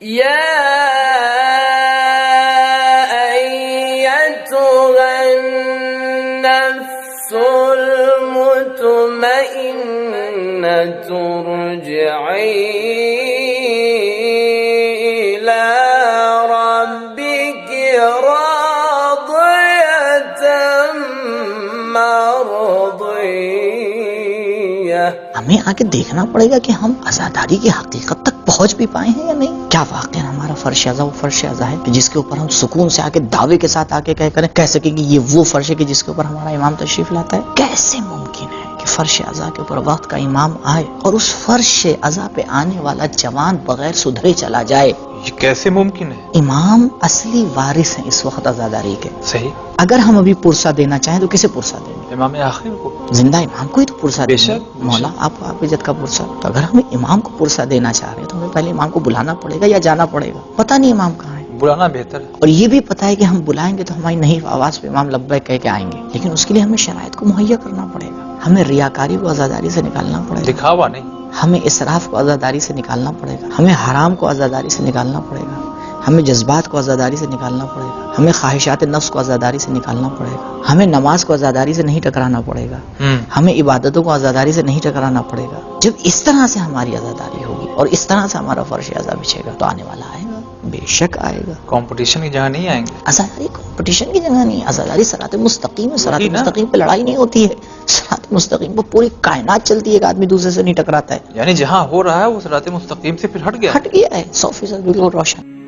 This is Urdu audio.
يا أيتها النفس المطمئنة ارجعي إلى ربك راضية مرضية. ہمیں آگے دیکھنا پڑے گا کہ ہم عزاداری کی حقیقت تک پہنچ بھی پائے ہیں یا نہیں. کیا واقعا ہمارا فرش عزا وہ فرش عزا ہے کہ جس کے اوپر ہم سکون سے آ کے دعوے کے ساتھ آ کے کہہ سکیں کہ یہ وہ فرش ہے کہ جس کے اوپر ہمارا امام تشریف لاتا ہے؟ کیسے ممکن ہے کہ فرش عزا کے اوپر وقت کا امام آئے اور اس فرش عزا پہ آنے والا جوان بغیر سدھرے چلا جائے؟ یہ کیسے ممکن ہے؟ امام اصلی وارث ہیں اس وقت عزاداری کے. صحیح. اگر ہم ابھی پرسہ دینا چاہیں تو کسے پرسہ دیں گے؟ امام آخر کو. زندہ امام کو ہی تو پرسہ بے دیں گے. شک. مولا آپ کو آپ عزت کا پرسہ. تو اگر ہمیں امام کو پرسہ دینا چاہ رہے ہیں تو ہمیں پہلے امام کو بلانا پڑے گا یا جانا پڑے گا؟ پتہ نہیں امام کہاں ہے. بلانا بہتر ہے. اور یہ بھی پتہ ہے کہ ہم بلائیں گے تو ہماری نہیں آواز پہ امام لبیک کہہ کے آئیں گے، لیکن اس کے لیے ہمیں شرائط کو مہیا کرنا پڑے گا. ہمیں ریاکاری کو عزاداری سے نکالنا پڑے گا. دکھاوا نہیں. ہمیں اسراف کو عزاداری سے نکالنا پڑے گا. ہمیں حرام کو عزاداری سے نکالنا پڑے گا. ہمیں جذبات کو عزاداری سے نکالنا پڑے گا. ہمیں خواہشات نفس کو عزاداری سے نکالنا پڑے گا. ہمیں نماز کو عزاداری سے نہیں ٹکرانا پڑے گا. ہمیں عبادتوں کو عزاداری سے نہیں ٹکرانا پڑے گا. جب اس طرح سے ہماری عزاداری ہوگی اور اس طرح سے ہمارا فرش عزا بچھے گا تو آنے والا آئے گا، بے شک آئے گا. کمپٹیشن کی جگہ نہیں آئیں گے. عزاداری کمپٹیشن کی جگہ نہیں ہے. عزاداری صراط مستقیم ہے. صراط وہی نا. مستقیم پہ لڑائی نہیں ہوتی ہے. صراط مستقیم پہ پوری کائنات چلتی ہے، ایک آدمی دوسرے سے نہیں ٹکراتا ہے. یعنی جہاں ہو رہا ہے وہ صراط مستقیم سے پھر ہٹ گیا. ہٹ گیا ہے 100% بالکل روشن.